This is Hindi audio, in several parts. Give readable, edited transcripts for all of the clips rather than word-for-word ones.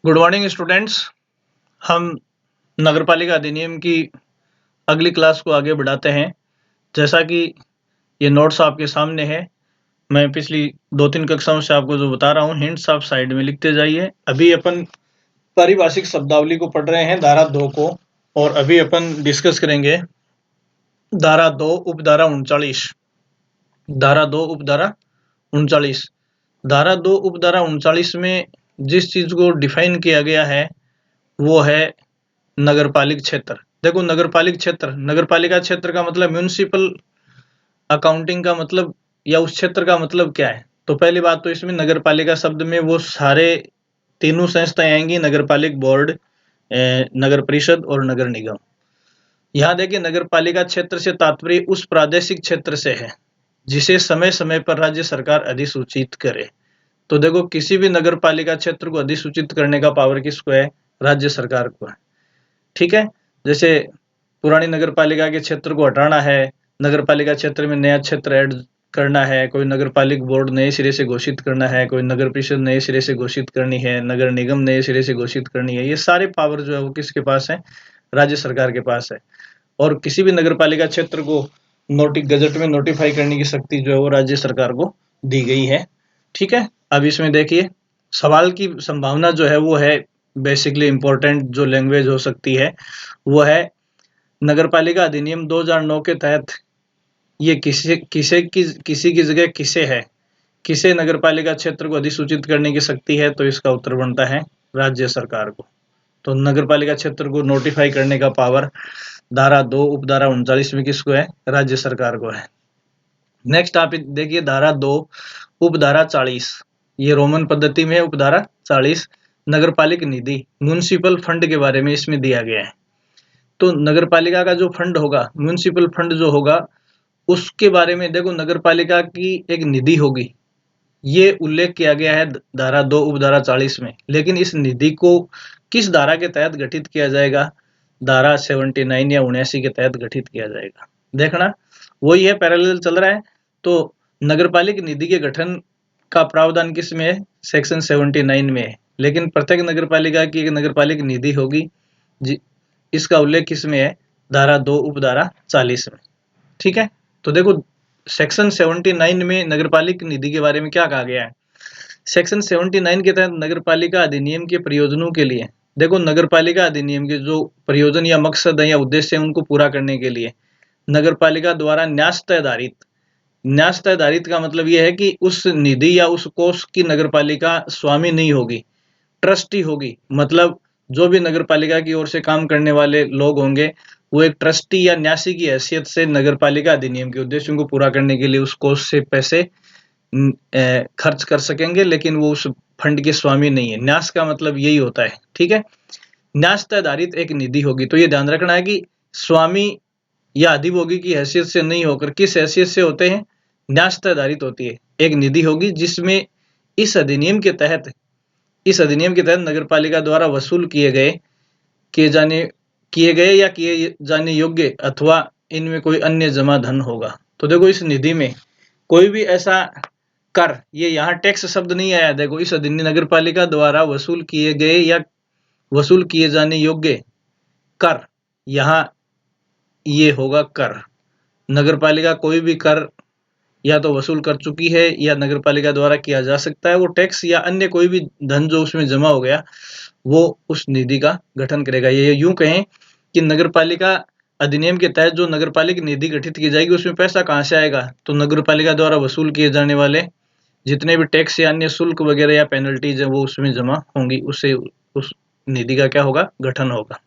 Good morning students. हम नगरपालिका अधिनियम की अगली क्लास को आगे बढ़ाते हैं। जैसा कि ये नोट्स आपके सामने है, मैं पिछली 2-3 कक्षाओं से आपको जो बता रहा हूँ, हिंट्स आप साइड में लिखते जाइए। अभी अपन पारिभाषिक शब्दावली को पढ़ रहे हैं, धारा 2 को, और अभी अपन डिस्कस करेंगे धारा 2 उपधारा 39। धारा 2 उपधारा 39। धारा 2 उपधारा 39 में जिस चीज को डिफाइन किया गया है वो है नगरपालिक क्षेत्र। देखो, नगरपालिक क्षेत्र, नगरपालिका क्षेत्र का मतलब म्युनिसिपल अकाउंटिंग का मतलब या उस क्षेत्र का मतलब क्या है। तो पहली बात तो इसमें नगरपालिका शब्द में वो सारे तीनों संस्थाएं आएंगी, नगरपालिक बोर्ड, नगर परिषद और नगर निगम। यहाँ देखिए, नगरपालिका क्षेत्र से तात्पर्य उस प्रादेशिक क्षेत्र से है जिसे समय समय पर राज्य सरकार अधिसूचित करे। तो देखो, किसी भी नगरपालिका क्षेत्र को अधिसूचित करने का पावर किसको है? राज्य सरकार को है। ठीक है। जैसे पुरानी नगरपालिका के क्षेत्र को हटाना है, नगरपालिका क्षेत्र में नया क्षेत्र ऐड करना है, कोई नगरपालिक बोर्ड नए सिरे से घोषित करना है, कोई नगर परिषद नए सिरे से घोषित करनी है, नगर निगम नए सिरे से घोषित करनी है, ये सारे पावर जो है वो किसके पास है? राज्य सरकार के पास है। और किसी भी नगरपालिका क्षेत्र को गजट में नोटिफाई करने की शक्ति जो है वो राज्य सरकार को दी गई है। ठीक है। अब इसमें देखिए, सवाल की संभावना जो है वो है, बेसिकली इंपॉर्टेंट जो लैंग्वेज हो सकती है वो है नगरपालिका अधिनियम 2009 के तहत ये किसी की जगह किसे है, किसे नगरपालिका क्षेत्र को अधिसूचित करने की शक्ति है? तो इसका उत्तर बनता है राज्य सरकार को। तो नगरपालिका क्षेत्र को नोटिफाई करने का पावर धारा 2 उपधारा 39 में किसको है? राज्य सरकार को है। नेक्स्ट आप देखिए, धारा 2 उपधारा 40, ये रोमन पद्धति में है। उपधारा 40 नगरपालिक निधि, म्युनिसिपल फंड के बारे में इसमें दिया गया है। तो नगरपालिका का जो फंड होगा, म्युनिसिपल फंड जो होगा, उसके बारे में देखो, नगरपालिका की एक निधि होगी, ये उल्लेख किया गया है धारा 2 उपधारा 40 में। लेकिन इस निधि को किस धारा के तहत गठित किया जाएगा? धारा 79 या 79 के तहत गठित किया जाएगा। देखना, वही है, पैरेलल चल रहा है। तो नगरपालिक निधि के गठन का प्रावधान किस में है? सेक्शन 79 में है। लेकिन प्रत्येक नगरपालिका की एक नगरपालिक निधि होगी, इसका उल्लेख किसमें है? धारा 2 उपधारा 40 में। ठीक है। तो देखो, सेक्शन 79 में नगरपालिक निधि के बारे में क्या कहा गया है? सेक्शन 79 के तहत नगरपालिका अधिनियम के प्रयोजनों के लिए, देखो, नगरपालिका अधिनियम के जो प्रयोजन या मकसद है या उद्देश्य है, उनको पूरा करने के लिए नगरपालिका द्वारा न्यास तय धारित का मतलब यह है कि उस निधि या उस कोष की नगरपालिका स्वामी नहीं होगी, ट्रस्टी होगी। मतलब जो भी नगरपालिका की ओर से काम करने वाले लोग होंगे, वो एक ट्रस्टी या न्यासी की हैसियत से नगरपालिका अधिनियम के उद्देश्यों को पूरा करने के लिए उस कोष से पैसे खर्च कर सकेंगे, लेकिन वो उस फंड के स्वामी नहीं है। न्यास का मतलब यही होता है। ठीक है। न्यास तय आधारित एक निधि होगी। तो ये ध्यान रखना है कि स्वामी या अधिभोगी की हैसियत से नहीं होकर किस हैसियत से होते हैं? न्यास तय आधारित होती है। एक निधि होगी जिसमें इस अधिनियम के तहत नगरपालिका द्वारा वसूल किए जाने योग्य अथवा इनमें कोई अन्य जमा धन होगा। तो देखो, इस निधि में कोई भी ऐसा कर, ये यहाँ टैक्स शब्द नहीं आया। देखो, इस अधिनियम नगरपालिका द्वारा वसूल किए जाने योग्य कर, यहाँ ये होगा कर। नगरपालिका कोई भी कर या तो वसूल कर चुकी है या नगरपालिका द्वारा किया जा सकता है, वो टैक्स या अन्य कोई भी धन जो उसमें जमा हो गया, वो उस निधि का गठन करेगा। ये यूं कहें कि नगरपालिका अधिनियम के तहत जो नगरपालिक निधि गठित की जाएगी, उसमें पैसा कहाँ से आएगा? तो नगरपालिका द्वारा वसूल किए जाने वाले जितने भी टैक्स या अन्य शुल्क वगैरह या पेनल्टीज है, वो उसमें जमा होंगी, उससे उस निधि का क्या होगा? गठन होगा।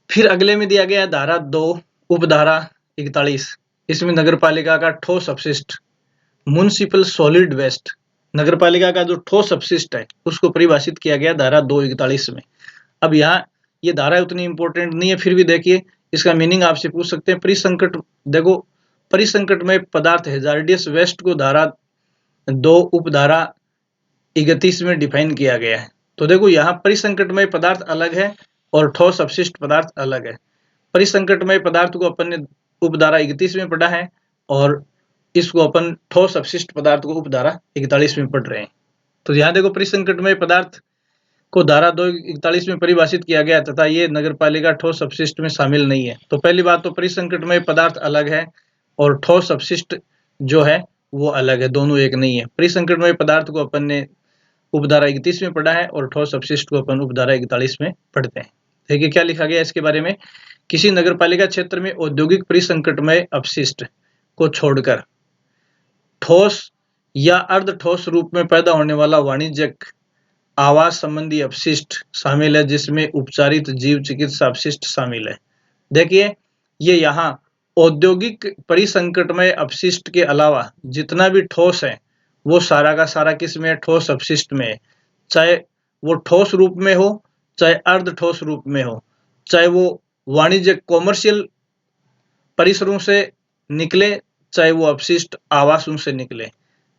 फिर अगले में दिया गया है धारा 2 उपधारा 41। इसमें नगरपालिका का ठोस अपशिष्ट, म्युनिसिपल सॉलिड वेस्ट, नगरपालिका का जो ठोस अपशिष्ट है उसको परिभाषित किया गया धारा 241 में। अब यहाँ ये धारा उतनी इंपॉर्टेंट नहीं है, फिर भी देखिए, इसका मीनिंग आपसे पूछ सकते हैं। परिसंकट, देखो, परिसंकटमय पदार्थ हैजार्डियस वेस्ट को धारा 2 उपधारा 31 में डिफाइन किया गया है। तो देखो, यहाँ परिसंकटमय पदार्थ अलग है और ठोस अपशिष्ट पदार्थ अलग है। परिसंकटमय पदार्थ को अपन ने उपधारा 31 में पढ़ा है और इसको अपन ठोस अपशिष्ट पदार्थ को उपधारा 41 में पढ़ रहे हैं। तो यहाँ देखो परिसंकटमय पदार्थ को धारा 241 में परिभाषित किया गया तथा ये नगरपालिका ठोस अपशिष्ट में शामिल नहीं है। तो पहली बात तो परिसंकटमय पदार्थ अलग है और ठोस अपशिष्ट जो है वो अलग है, दोनों एक नहीं है। परिसंकटमय पदार्थ को अपन ने उपधारा 31 में पढ़ा है और ठोस अपशिष्ट को अपन उपधारा 41 में पढ़ते हैं। देखिए क्या लिखा गया इसके बारे में। किसी नगरपालिका क्षेत्र में औद्योगिक परिसंकटमय अपशिष्ट को छोड़कर ठोस या अर्ध ठोस रूप में पैदा होने वाला वाणिज्यिक आवास संबंधी अपशिष्ट शामिल है, जिसमें उपचारित जीव चिकित्सा अपशिष्ट शामिल है। देखिए ये यहाँ औद्योगिक परिसंकटमय अपशिष्ट के अलावा जितना भी ठोस है वो सारा का सारा किस में है, ठोस अपशिष्ट में है। चाहे वो ठोस रूप में हो, चाहे अर्ध ठोस रूप में हो, चाहे वो वाणिज्यिक कॉमर्शियल परिसरों से निकले, चाहे वो अपशिष्ट आवासों से निकले,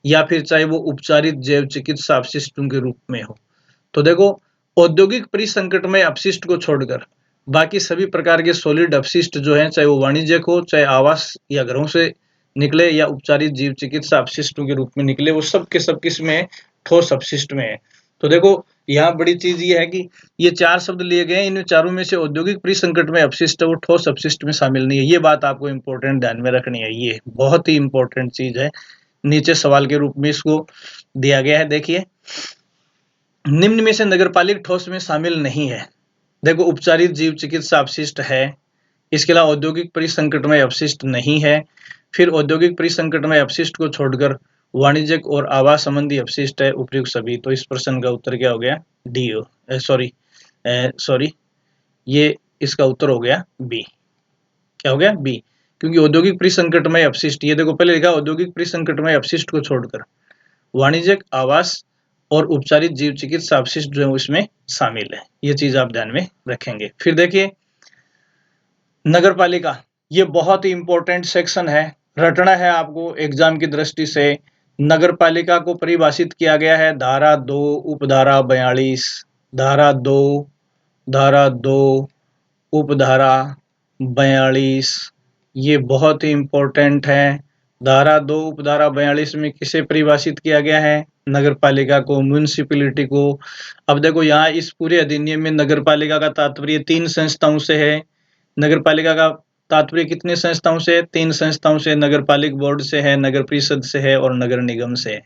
या फिर चाहे वो उपचारित जैव चिकित्सा अपशिष्टों के रूप में हो। तो देखो औद्योगिक परिसंकटमय अपशिष्ट को छोड़कर बाकी सभी प्रकार के सॉलिड अपशिष्ट जो हैं, चाहे वो वाणिज्यिक हो, चाहे आवास या घरों से निकले या उपचारित जीव चिकित्सा अपशिष्टों के रूप में निकले, वो सब के सब किस में है, ठोस अपशिष्ट में है। तो देखो यहाँ बड़ी चीज ये है कि ये चार शब्द लिए गए हैं, इन चारों में से औद्योगिक परिसंकटमय अपशिष्ट वो ठोस अपशिष्ट में शामिल नहीं है। ये बात आपको इंपॉर्टेंट ध्यान में रखनी है, ये बहुत ही इंपॉर्टेंट चीज है, नीचे सवाल के रूप में इसको दिया गया है। देखिए निम्न में से नगरपालिक ठोस में शामिल नहीं है। देखो उपचारित जीव चिकित्सा अपशिष्ट है, इसके अलावा औद्योगिक परिसंकटमय अपशिष्ट नहीं है, फिर औद्योगिक परिसंकटमय अपशिष्ट को छोड़कर वाणिज्यिक और आवास संबंधी अपशिष्ट है, उपयुक्त सभी। तो इस प्रश्न का उत्तर क्या हो गया, डी सॉरी ये इसका उत्तर हो गया बी। क्या हो गया, बी, क्योंकि औद्योगिक परिसंकटमय अपशिष्ट, ये देखो पहले लिखा औद्योगिक परिसंकटमय अपशिष्ट को छोड़कर वाणिज्यिक आवास और उपचारित जीव चिकित्सा अपशिष्ट जो है इसमें शामिल है। ये चीज आप ध्यान में रखेंगे। फिर देखिए नगरपालिका, ये बहुत ही इंपॉर्टेंट सेक्शन है, रटना है आपको एग्जाम की दृष्टि से। नगरपालिका को परिभाषित किया गया है धारा 2 उपधारा 42, धारा 2 उपधारा 42, ये बहुत ही इंपॉर्टेंट है। धारा 2 उपधारा 42 में किसे परिभाषित किया गया है, नगरपालिका को, म्युनिसिपैलिटी को। अब देखो यहाँ इस पूरे अधिनियम में नगरपालिका का तात्पर्य 3 संस्थाओं से है। नगरपालिका का तात्पर्य कितने संस्थाओं से, 3 संस्थाओं से, नगरपालिक बोर्ड से है, नगर परिषद से है और नगर निगम से है।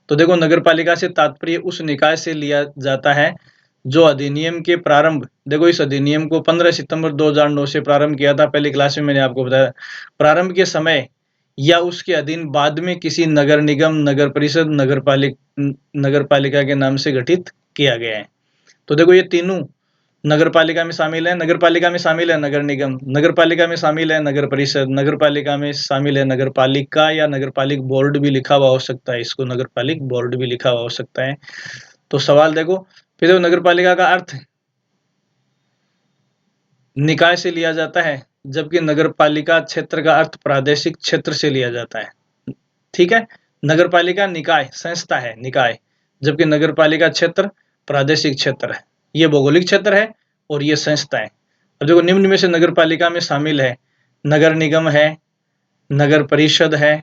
तो देखो नगरपालिका से तात्पर्य उस निकाय से लिया जाता है जो अधिनियम के प्रारंभ, देखो इस अधिनियम को 15 सितंबर 2009 से प्रारंभ किया था, पहली क्लास में मैंने आपको बताया। प्रारंभ के समय या उसके अधीन बाद में किसी नगर निगम, नगर परिषद, नगरपालिका के नाम से गठित किया गया है। तो देखो ये तीनों नगरपालिका में शामिल है। नगरपालिका में शामिल है नगर निगम, नगरपालिका में शामिल है नगर परिषद, नगरपालिका में शामिल है नगरपालिका या नगरपालिक बोर्ड भी लिखा हुआ हो सकता है, इसको नगरपालिक बोर्ड भी लिखा हुआ हो सकता है। तो सवाल देखो, फिर देखो नगरपालिका का अर्थ निकाय से लिया जाता है, जबकि नगरपालिका क्षेत्र का अर्थ प्रादेशिक क्षेत्र से लिया जाता है। ठीक है, नगरपालिका निकाय संस्था है, निकाय, जबकि नगरपालिका क्षेत्र प्रादेशिक क्षेत्र है, ये भौगोलिक क्षेत्र है और ये संस्था है। अब देखो निम्न में से नगरपालिका में शामिल है नगर निगम है, नगर परिषद है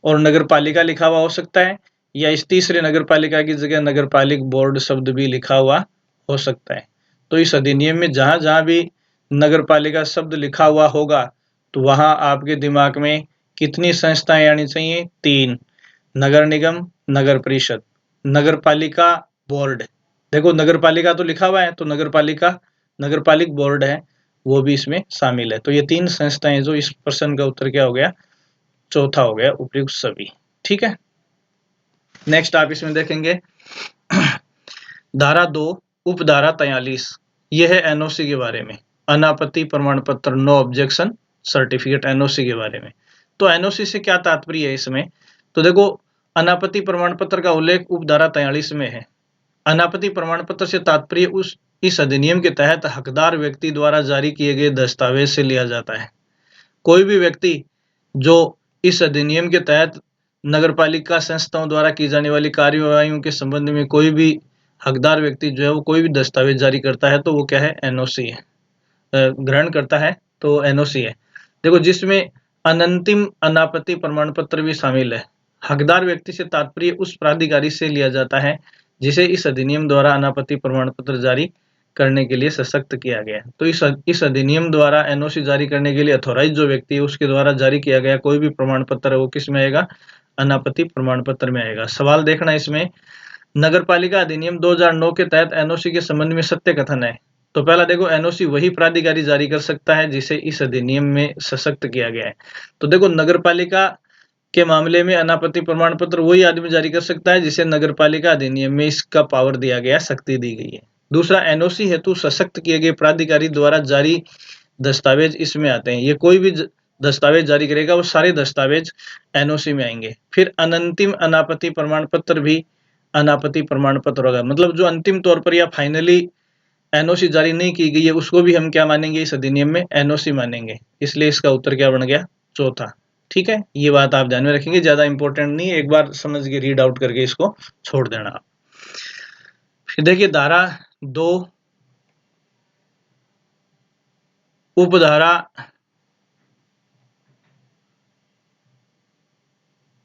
और नगरपालिका लिखा हुआ हो सकता है, या इस तीसरे नगरपालिका की जगह नगरपालिक बोर्ड शब्द भी लिखा हुआ हो सकता है। तो इस अधिनियम में जहां जहां भी नगरपालिका शब्द लिखा हुआ होगा तो वहां आपके दिमाग में कितनी संस्थाएं आनी चाहिए, 3, नगर निगम, नगर परिषद, नगरपालिका बोर्ड। देखो नगरपालिका तो लिखा हुआ है तो नगरपालिक बोर्ड है वो भी इसमें शामिल है। तो ये 3 संस्थाएं जो इस प्रश्न का उत्तर क्या हो गया, चौथा हो गया, उपयुक्त सभी। ठीक है, नेक्स्ट आप इसमें देखेंगे धारा 2 उपधारा 43, यह है एनओसी के बारे में, अनापत्ति प्रमाण पत्र, नो ऑब्जेक्शन सर्टिफिकेट, एनओसी के बारे में। तो एनओसी से क्या तात्पर्य है इसमें, तो देखो अनापत्ति प्रमाण पत्र का उल्लेख उपधारा 43 में है। अनापत्ति प्रमाण पत्र से तात्पर्य इस अधिनियम के तहत हकदार व्यक्ति द्वारा जारी किए गए दस्तावेज से लिया जाता है। कोई भी व्यक्ति जो इस अधिनियम के तहत नगरपालिका संस्थाओं द्वारा की जाने वाली कार्यवाहियों के संबंध में कोई भी हकदार व्यक्ति जो है वो कोई भी दस्तावेज जारी करता है तो वो क्या है, एनओसी है, ग्रहण करता है तो एनओसी है। देखो जिसमें अनंतिम अनापत्ति प्रमाण पत्र भी शामिल है। हकदार व्यक्ति से तात्पर्य उस प्राधिकारी से लिया जाता है जिसे इस अधिनियम द्वारा अनापत्ति प्रमाण पत्र जारी करने के लिए सशक्त किया गया है। तो इस अधिनियम द्वारा एनओसी जारी करने के लिए अथॉराइज जो व्यक्ति है उसके द्वारा जारी किया गया कोई भी प्रमाण पत्र है वो किस में आएगा? अनापत्ति प्रमाण पत्र में आएगा। सवाल देखना इसमें, नगरपालिका अधिनियम 2009 के तहत एनओसी के संबंध में सत्य कथन है। तो पहला देखो, एनओसी वही प्राधिकारी जारी कर सकता है जिसे इस अधिनियम में सशक्त किया गया है। तो देखो, नगरपालिका के मामले में अनापत्ति प्रमाण पत्र वही आदमी जारी कर सकता है जिसे नगरपालिका अधिनियम में इसका पावर दिया गया, शक्ति दी गई है। दूसरा, एनओसी हेतु सशक्त किए गए प्राधिकारी द्वारा जारी दस्तावेज इसमें आते हैं। ये कोई भी दस्तावेज जारी करेगा वो सारे दस्तावेज एनओसी में आएंगे। फिर अनंतिम अनापत्ति प्रमाण पत्र भी अनापत्ति प्रमाण पत्र होगा, मतलब जो अंतिम तौर पर या फाइनली एनओसी जारी नहीं की गई है उसको भी हम क्या मानेंगे? इस अधिनियम में एनओसी मानेंगे। इसलिए इसका उत्तर क्या बन गया? चौथा। ठीक है, ये बात आप ध्यान में रखेंगे, ज्यादा इंपॉर्टेंट नहीं है, एक बार समझ के रीड आउट करके इसको छोड़ देना आप। फिर देखिए धारा 2 उपधारा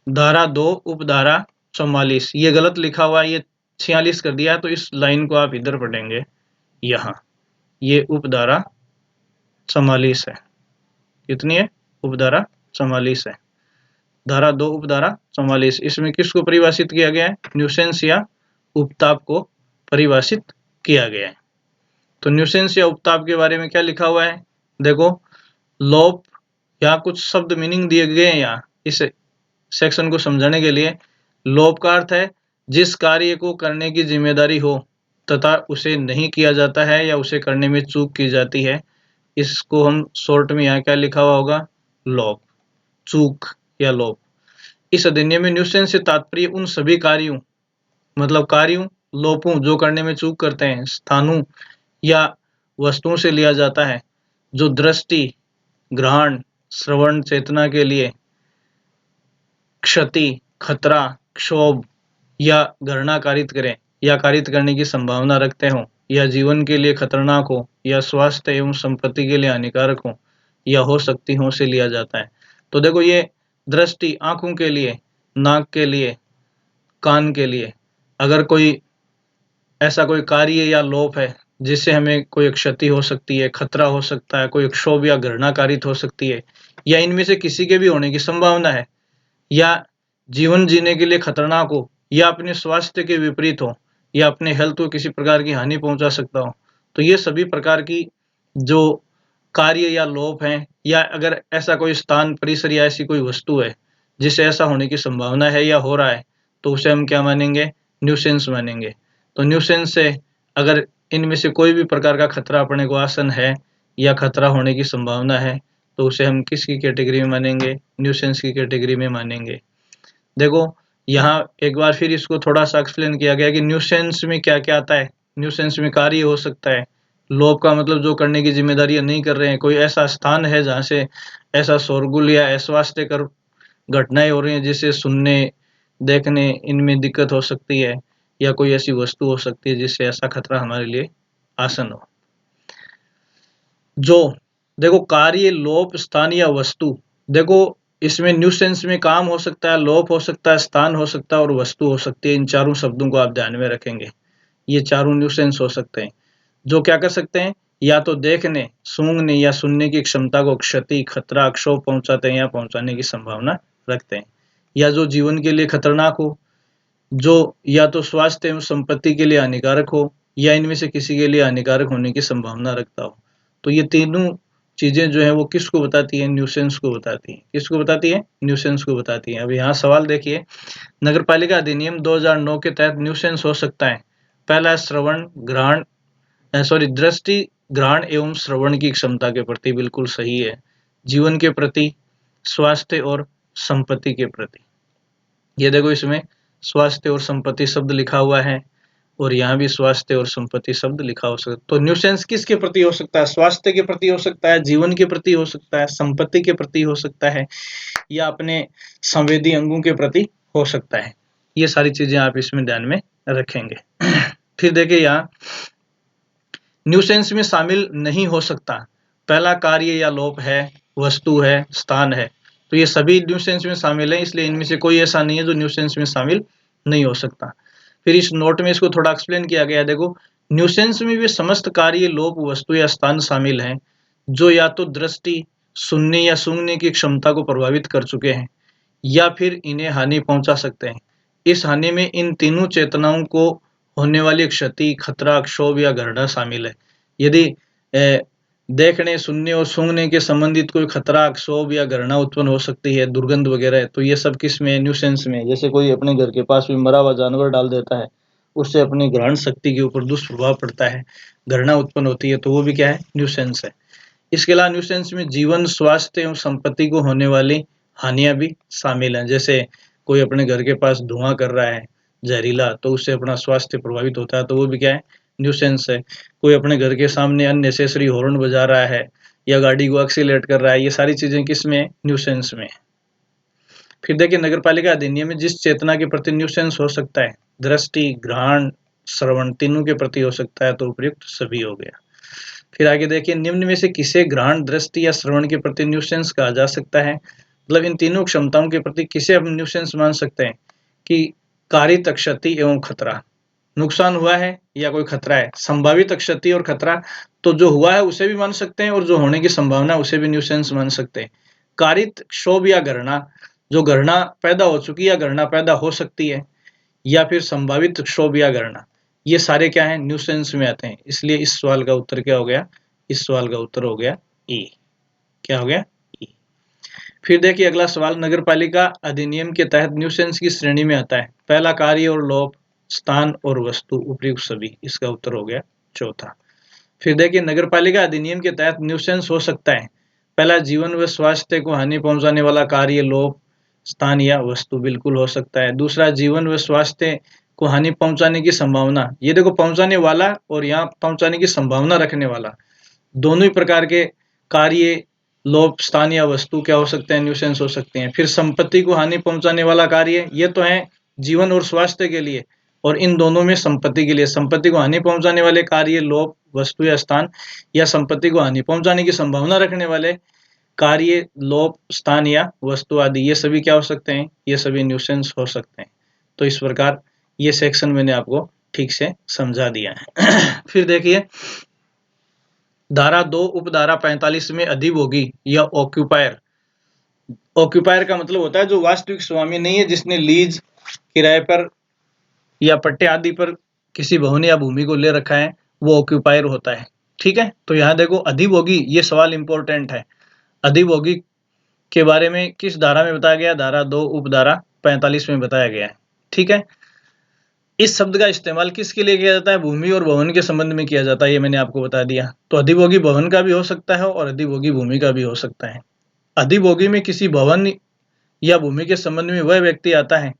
धारा 2 उपधारा 44, ये गलत लिखा हुआ है, ये 46 कर दिया, तो इस लाइन को आप इधर पढ़ेंगे, यहाँ ये उपधारा 44 है। कितनी है? उपधारा 44 है। धारा 2 उपधारा 44, इसमें किसको परिभाषित किया गया है? न्यूसेंस या उपताप को परिभाषित किया गया है। तो न्यूसेंस या उपताप के बारे में क्या लिखा हुआ है? देखो, लोप या कुछ शब्द मीनिंग दिए गए हैं यहाँ इस सेक्शन को समझाने के लिए। लोप का अर्थ है जिस कार्य को करने की जिम्मेदारी हो तथा उसे नहीं किया जाता है या उसे करने में चूक की जाती है, इसको हम शॉर्ट में यहाँ क्या लिखा हुआ होगा? लोप, चूक या लोप। इस अधिनियम में न्यूसेंस से तात्पर्य उन सभी कार्यों, मतलब कार्यों, लोपों जो करने में चूक करते हैं, स्थानों या वस्तुओं से लिया जाता है जो दृष्टि, ग्रहण, श्रवण, चेतना के लिए क्षति, खतरा, क्षोभ या घृणा कारित करें या कारित करने की संभावना रखते हों, या जीवन के लिए खतरनाक हो, या स्वास्थ्य एवं संपत्ति के लिए हानिकारक हो या हो सकती हो से लिया जाता है। तो देखो, ये दृष्टि आंखों के लिए, नाक के लिए, कान के लिए, अगर कोई ऐसा कोई कार्य या लोप है जिससे हमें कोई क्षति हो सकती है, खतरा हो सकता है, कोई क्षोभ या घृणा कारित हो सकती है, या इनमें से किसी के भी होने की संभावना है, या जीवन जीने के लिए खतरनाक हो, या अपने स्वास्थ्य के विपरीत हो, या अपने हेल्थ को किसी प्रकार की हानि पहुंचा सकता हो, तो ये सभी प्रकार की जो कार्य या लोप हैं, या अगर ऐसा कोई स्थान, परिसर या ऐसी कोई वस्तु है जिससे ऐसा होने की संभावना है या हो रहा है, तो उसे हम क्या मानेंगे? न्यूसेंस मानेंगे। तो न्यूसेंस से अगर इनमें से कोई भी प्रकार का खतरा अपने को आसन है या खतरा होने की संभावना है, तो उसे हम किसकी कैटेगरी में मानेंगे? न्यूसेंस की कैटेगरी में मानेंगे। देखो, यहाँ एक बार फिर इसको थोड़ा सा एक्सप्लेन किया गया कि न्यूसेंस में क्या क्या आता है। न्यूसेंस में कार्य हो सकता है, लोप का मतलब जो करने की जिम्मेदारी नहीं कर रहे हैं, कोई ऐसा स्थान है जहाँ से ऐसा शोरगुल या अस्वास्थ्यकर घटनाएं हो रही हैं जिससे सुनने, देखने इनमें दिक्कत हो सकती है, या कोई ऐसी वस्तु हो सकती है जिससे ऐसा खतरा हमारे लिए आसन हो। जो देखो, कार्य, लोप, स्थान या वस्तु, देखो इसमें न्यूसेंस में काम हो सकता है, लोप हो सकता है, स्थान हो सकता है और वस्तु हो सकती है। इन चारों शब्दों को आप ध्यान में रखेंगे, ये चारों न्यूसेंस हो सकते हैं जो क्या कर सकते हैं? या तो देखने, सूंघने या सुनने की क्षमता को क्षति, खतरा, क्षोभ पहुंचाते हैं या पहुंचाने की संभावना रखते हैं, या जो जीवन के लिए खतरनाक हो, जो या तो स्वास्थ्य एवं संपत्ति के लिए हानिकारक हो, या इनमें से किसी के लिए हानिकारक होने की संभावना रखता हो। तो ये तीनों चीजें जो है वो किसको बताती है? न्यूसेंस को बताती है। किसको बताती है? न्यूसेंस को बताती है। अब यहाँ सवाल देखिए, नगरपालिका अधिनियम 2009 के तहत न्यूसेंस हो सकता है। पहला, श्रवण, ग्रहण, दृष्टि, ग्रहण एवं श्रवण की क्षमता के प्रति, बिल्कुल सही है। जीवन के प्रति, स्वास्थ्य और संपत्ति के प्रति। ये देखो, इसमें स्वास्थ्य और संपत्ति शब्द लिखा हुआ है और यहाँ भी स्वास्थ्य और संपत्ति शब्द लिखा हो सकता है। तो न्यूसेंस किसके प्रति हो सकता है? स्वास्थ्य के प्रति हो सकता है, जीवन के प्रति हो सकता है, संपत्ति के प्रति हो सकता है, या अपने संवेदी अंगों के प्रति हो सकता है। ये सारी चीजें आप इसमें ध्यान में रखेंगे। फिर देखिए, यहाँ न्यूसेंस में शामिल नहीं हो सकता। पहला, कार्य या लोप है, वस्तु है, स्थान है, तो ये सभी न्यूसेंस में शामिल है, इसलिए इनमें से कोई ऐसा नहीं है जो न्यूसेंस में शामिल नहीं हो सकता। फिर इस नोट में इसको थोड़ा एक्सप्लेन किया गया है। देखो, न्यूसेंस में वे समस्त कार्य, लोप, वस्तु या स्थान शामिल हैं जो या तो दृष्टि, सुनने या सूंघने की क्षमता को प्रभावित कर चुके हैं या फिर इन्हें हानि पहुंचा सकते हैं। इस हानि में इन तीनों चेतनाओं को होने वाली क्षति, खतरा, क्षोभ या घृणा शामिल है। यदि देखने, सुनने और सूंघने के संबंधित कोई खतरा, क्षोभ या घृणा उत्पन्न हो सकती है, दुर्गंध वगैरह, तो ये सब किस में? न्यूसेंस में। जैसे कोई अपने घर के पास भी मरा हुआ जानवर डाल देता है, उससे अपनी ग्रहण शक्ति के ऊपर दुष्प्रभाव पड़ता है, घृणा उत्पन्न होती है, तो वो भी क्या है? न्यूसेंस है। इसके अलावा न्यूसेंस में जीवन, स्वास्थ्य एवं संपत्ति को होने वाली हानियां भी शामिल हैं। जैसे कोई अपने घर के पास धुआं कर रहा है जहरीला, तो उससे अपना स्वास्थ्य प्रभावित होता है, तो वो भी क्या है? न्यूसेंस है। कोई अपने घर के सामने अननेसेसरी हॉर्न बजा रहा है या गाड़ी को एक्सीलेट कर रहा है, ये सारी चीजें किस में? न्यूसेंस में। फिर देखिए, नगरपालिका अधिनियम में जिस चेतना के प्रति न्यूसेंस हो सकता है, दृष्टि, घ्राण, श्रवण, तीनों के प्रति हो सकता है, तो उपयुक्त सभी हो गया। फिर आगे देखिए, निम्न में से किसे घ्राण, दृष्टि या श्रवण के प्रति न्यूसेंस कहा जा सकता है? मतलब इन तीनों क्षमताओं के प्रति किसे हम न्यूसेंस मान सकते हैं? कि कारित क्षति एवं खतरा, नुकसान हुआ है या कोई खतरा है। संभावित क्षति और खतरा, तो जो हुआ है उसे भी मान सकते हैं और जो होने की संभावना है उसे भी न्यूसेंस मान सकते हैं। कारित क्षोभ या घृणा, जो घृणा पैदा हो चुकी या घृणा पैदा हो सकती है, या फिर संभावित क्षोभ या घृणा, ये सारे क्या हैं? न्यूसेंस में आते हैं। इसलिए इस सवाल का उत्तर क्या हो गया? इस सवाल का उत्तर हो गया ई। क्या हो गया? ई। फिर देखिए अगला सवाल, नगरपालिका अधिनियम के तहत न्यूसेंस की श्रेणी में आता है। पहला, कार्य और लोप, स्थान और वस्तु, उपयुक्त सभी। इसका उत्तर हो गया चौथा। फिर देखिए, नगरपालिका अधिनियम के तहत न्यूसेंस हो सकता है। पहला, जीवन व स्वास्थ्य को हानि पहुंचाने वाला कार्य, लोप, स्थान या वस्तु, बिल्कुल हो सकता है। दूसरा, जीवन व स्वास्थ्य को हानि पहुंचाने की संभावना, ये देखो पहुंचाने वाला और यहाँ पहुंचाने की संभावना रखने वाला, दोनों ही प्रकार के कार्य, लोप, स्थान या वस्तु क्या हो सकते हैं? न्यूसेंस हो सकते हैं। फिर संपत्ति को हानि पहुंचाने वाला कार्य, ये तो है जीवन और स्वास्थ्य के लिए, और इन दोनों में संपत्ति के लिए, संपत्ति को हानि पहुंचाने वाले कार्य, लोप, वस्तु या स्थान, या संपत्ति को हानि पहुंचाने की संभावना रखने वाले कार्य, लोप, स्थान या वस्तु आदि, ये सभी क्या हो सकते हैं? ये सभी न्यूसेंस हो सकते हैं। तो इस प्रकार ये सेक्शन मैंने आपको ठीक से समझा दिया है। फिर देखिए, धारा 2 उपधारा 45 में अधिभोगी या ऑक्यूपायर। ऑक्यूपायर का मतलब होता है जो वास्तविक स्वामी नहीं है, जिसने लीज, किराए पर या पट्टे आदि पर किसी भवन या भूमि को ले रखा है, वो ऑक्यूपायर होता है। ठीक है, तो यहाँ देखो अधिभोगी, ये सवाल इंपॉर्टेंट है। अधिभोगी के बारे में किस धारा में बताया गया? धारा 2 उपधारा 45 में बताया गया है। ठीक है, इस शब्द का इस्तेमाल किसके लिए किया जाता है? भूमि और भवन के संबंध में किया जाता है, ये मैंने आपको बता दिया। तो अधिभोगी भवन का भी हो सकता है और अधिभोगी भूमि का भी हो सकता है। अधिभोगी में किसी भवन या भूमि के संबंध में वह व्यक्ति आता है,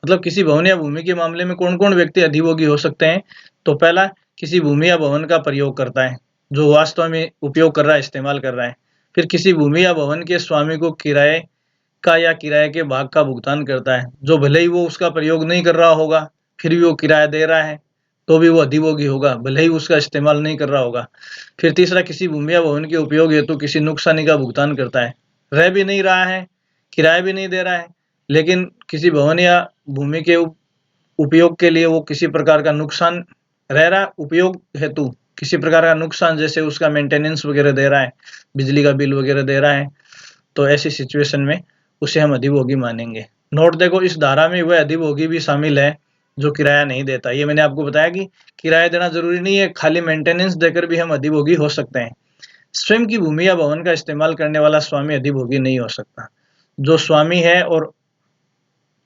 मतलब किसी भवन या भूमि के मामले में कौन कौन व्यक्ति अधिभोगी हो सकते हैं? तो पहला, किसी भूमि या भवन का प्रयोग करता है, जो वास्तव में उपयोग कर रहा है, इस्तेमाल कर रहा है। फिर किसी भूमि या भवन के स्वामी को किराए का या किराए के भाग का भुगतान करता है, जो भले ही वो उसका प्रयोग नहीं कर रहा होगा, फिर भी वो किराया दे रहा है, तो भी वो अधिभोगी होगा, भले ही उसका इस्तेमाल नहीं कर रहा होगा। फिर तीसरा, किसी भूमि या भवन के उपयोग हेतु किसी नुकसानी का भुगतान करता है, रह भी नहीं रहा है, किराया भी नहीं दे रहा है, लेकिन किसी भवन या भूमि के उपयोग के लिए वो किसी प्रकार का नुकसान रह रहा, उपयोग हेतु किसी प्रकार का नुकसान, जैसे उसका मेंटेनेंस वगैरह दे रहा है, बिजली का बिल वगैरह दे रहा है, तो ऐसी सिचुएशन में उसे हम अधिभोगी मानेंगे। नोट देखो, इस धारा में वह अधिभोगी भी शामिल है जो किराया नहीं देता। ये मैंने आपको बताया कि किराया देना जरूरी नहीं है, खाली मेंटेनेंस देकर भी हम अधिभोगी हो सकते हैं। स्वयं की भूमि या भवन का इस्तेमाल करने वाला स्वामी अधिभोगी नहीं हो सकता। जो स्वामी है और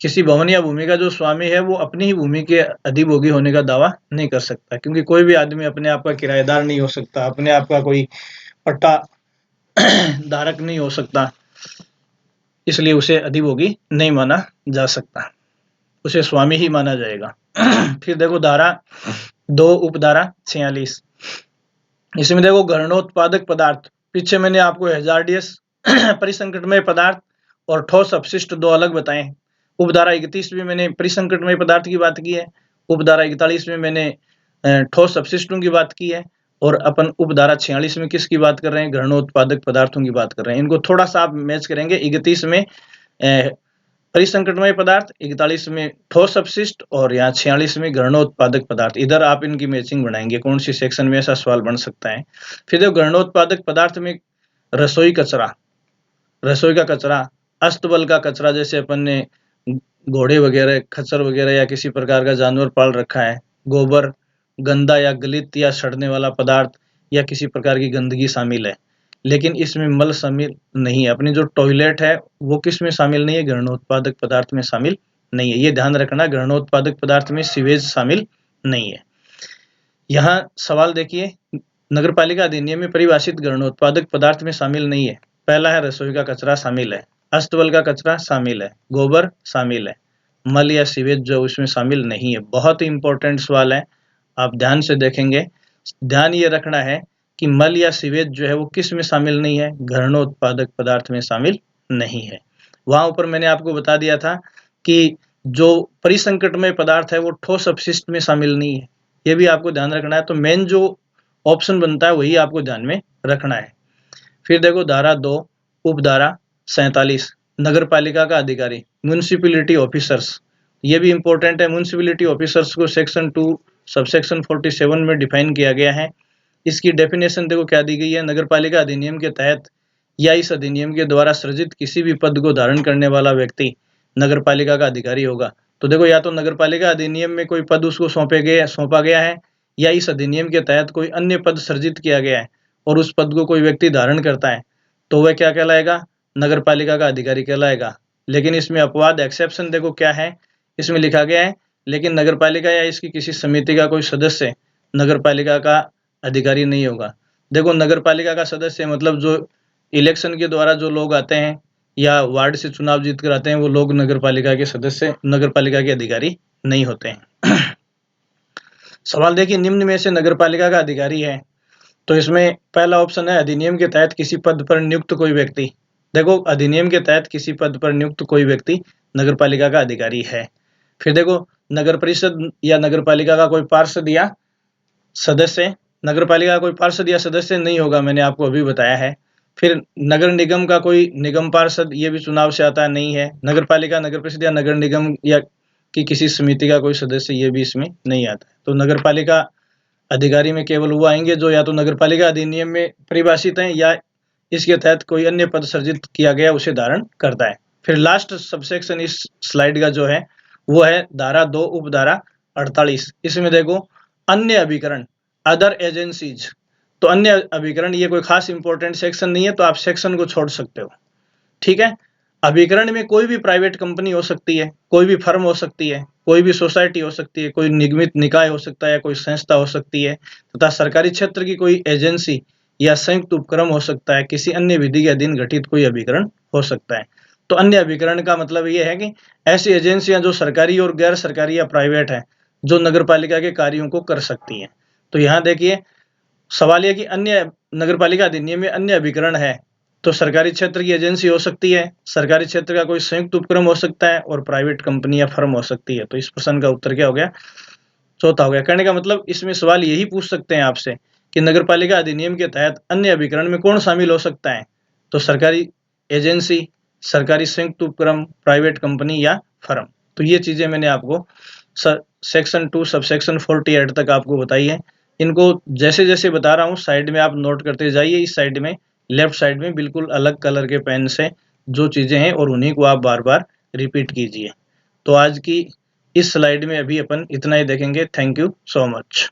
किसी भवन या भूमि का जो स्वामी है, वो अपनी ही भूमि के अधिभोगी होने का दावा नहीं कर सकता, क्योंकि कोई भी आदमी अपने आप का किराएदार नहीं हो सकता, अपने आप का कोई पट्टा धारक नहीं हो सकता, इसलिए उसे अधिभोगी नहीं माना जा सकता, उसे स्वामी ही माना जाएगा। फिर देखो धारा 2 उपधारा 46, इसमें देखो घरणोत्पादक पदार्थ, पीछे मैंने आपको हैजार्डियस परिसंकटमय पदार्थ और ठोस अपशिष्ट दो अलग बताए। उपधारा 31 में मैंने परिसंकटमय पदार्थ की बात की है, उपधारा 41 में मैंने ठोस अपशिष्टों की बात की है, और अपन उपधारा 46 में किसकी बात कर रहे हैं? घरणोत्पादक पदार्थों की बात कर रहे हैं। इनको थोड़ा सा आप मैच करेंगे। 31 में परिसंकटमय पदार्थ, 41 में ठोस अपशिष्ट और यहाँ 46 में गणोत्पादक पदार्थ। इधर आप इनकी मैचिंग बनाएंगे, कौन सी सेक्शन में ऐसा सवाल बन सकता है। फिर देखो गणोत्पादक पदार्थ में रसोई कचरा, रसोई का कचरा, अस्तबल का कचरा, जैसे अपन ने घोड़े वगैरह, खच्चर वगैरह या किसी प्रकार का जानवर पाल रखा है, गोबर, गंदा या गलित या सड़ने वाला पदार्थ या किसी प्रकार की गंदगी शामिल है। लेकिन इसमें मल शामिल नहीं है। अपनी जो टॉयलेट है वो किस में शामिल नहीं है, गणोत्पादक पदार्थ में शामिल नहीं है। ये ध्यान रखना, गणोत्पादक पदार्थ में सीवेज शामिल नहीं है। यहाँ सवाल देखिए, नगरपालिका अधिनियम में परिभाषित गणोत्पादक पदार्थ में शामिल नहीं है। पहला है रसोई का कचरा शामिल है, अस्तबल का कचरा शामिल है, गोबर शामिल है, मल या सीवेज जो उसमें शामिल नहीं है। बहुत ही इंपॉर्टेंट सवाल है, आप ध्यान से देखेंगे। ध्यान ये रखना है कि मल या सीवेज जो है वो किस में शामिल नहीं है, गणोत्पादक पदार्थ में शामिल नहीं है। वहां ऊपर मैंने आपको बता दिया था कि जो परिसंकटमय पदार्थ है वो ठोस अपशिष्ट में शामिल नहीं है, ये भी आपको ध्यान रखना है। तो मेन जो ऑप्शन बनता है वही आपको ध्यान में रखना है। फिर देखो धारा 2 उपधारा 47, नगरपालिका का अधिकारी, म्युनिसिपैलिटी ऑफिसर्स, ये भी इंपॉर्टेंट है। म्युनिसिपैलिटी ऑफिसर्स को सेक्शन 2 सबसेक्शन 47 में डिफाइन किया गया है। इसकी डेफिनेशन देखो क्या दी गई है, नगरपालिका अधिनियम के तहत या इस अधिनियम के द्वारा सृजित किसी भी पद को धारण करने वाला व्यक्ति नगरपालिका का अधिकारी होगा। तो देखो या तो नगरपालिका अधिनियम में कोई पद उसको सौंपा गया है या इस अधिनियम के तहत कोई अन्य पद सृजित किया गया है और उस पद को कोई व्यक्ति धारण करता है तो वह क्या कहलाएगा, नगरपालिका का अधिकारी कहलाएगा। लेकिन इसमें अपवाद एक्सेप्शन देखो क्या है, इसमें लिखा गया है लेकिन नगरपालिका या इसकी किसी समिति का कोई सदस्य नगरपालिका का अधिकारी नहीं होगा। देखो नगरपालिका का सदस्य मतलब जो इलेक्शन के द्वारा जो लोग आते हैं या वार्ड से चुनाव जीत कर आते हैं वो लोग नगरपालिका के सदस्य, नगरपालिका के अधिकारी नहीं होते हैं। सवाल देखिए, निम्न में से नगरपालिका का अधिकारी है, तो इसमें पहला ऑप्शन है अधिनियम के तहत किसी पद पर नियुक्त कोई व्यक्ति। देखो अधिनियम के तहत किसी पद पर नियुक्त कोई व्यक्ति नगरपालिका का अधिकारी है। फिर देखो नगर परिषद या नगरपालिका का कोई पार्षद या सदस्य, नगरपालिका का कोई पार्षद या सदस्य नहीं होगा, मैंने आपको अभी बताया है। फिर नगर निगम का कोई निगम पार्षद, ये भी चुनाव से आता नहीं है। नगरपालिका, नगर परिषद या नगर निगम या कि किसी समिति का कोई सदस्य, ये भी इसमें नहीं आता है। तो नगरपालिका अधिकारी में केवल वो आएंगे जो या तो नगरपालिका अधिनियम में परिभाषित हैं या इसके तहत कोई अन्य पद सृजित किया गया उसे धारण करता है। फिर लास्ट सबसेक्शन इस स्लाइड का जो है वो है धारा 2 उपधारा 48। इसमें देखो अन्य अभिकरण, अदर एजेंसीज, तो अन्य अभिकरण ये कोई खास इंपॉर्टेंट सेक्शन नहीं है, तो आप सेक्शन को छोड़ सकते हो। ठीक है, अभिकरण में कोई भी प्राइवेट कंपनी हो सकती है, कोई भी फर्म हो सकती है, कोई भी सोसाइटी हो सकती है, कोई निगमित निकाय हो सकता है, कोई संस्था हो सकती है, तथा सरकारी क्षेत्र की कोई एजेंसी या संयुक्त उपक्रम हो सकता है। किसी अन्य विधि के अधीन गठित कोई अभिकरण हो सकता है। तो अन्य अभिकरण का मतलब ये है कि ऐसी एजेंसियां जो सरकारी और गैर सरकारी या प्राइवेट है जो नगरपालिका के कार्यों को कर सकती है। तो यहाँ देखिए सवाल यह कि अन्य नगरपालिका अधिनियम में अन्य अभिकरण है तो सरकारी क्षेत्र की एजेंसी हो सकती है, सरकारी क्षेत्र का कोई संयुक्त उपक्रम हो सकता है और प्राइवेट कंपनी या फर्म हो सकती है। तो इस प्रश्न का उत्तर क्या हो गया, चौथा हो गया। कहने का मतलब इसमें सवाल यही पूछ सकते हैं आपसे कि नगरपालिका अधिनियम के तहत अन्य अभिकरण में कौन शामिल हो सकता है, तो सरकारी एजेंसी, सरकारी संयुक्त उपक्रम, प्राइवेट कंपनी या फर्म। तो ये चीजें मैंने आपको सेक्शन 2 सबसेक्शन 48 तक आपको बताई है। इनको जैसे जैसे बता रहा हूँ साइड में आप नोट करते जाइए। इस साइड में लेफ्ट साइड में बिल्कुल अलग कलर के पेन से जो चीजें हैं और उन्हीं को आप बार बार रिपीट कीजिए। तो आज की इस स्लाइड में अभी अपन इतना ही देखेंगे। Thank you so much.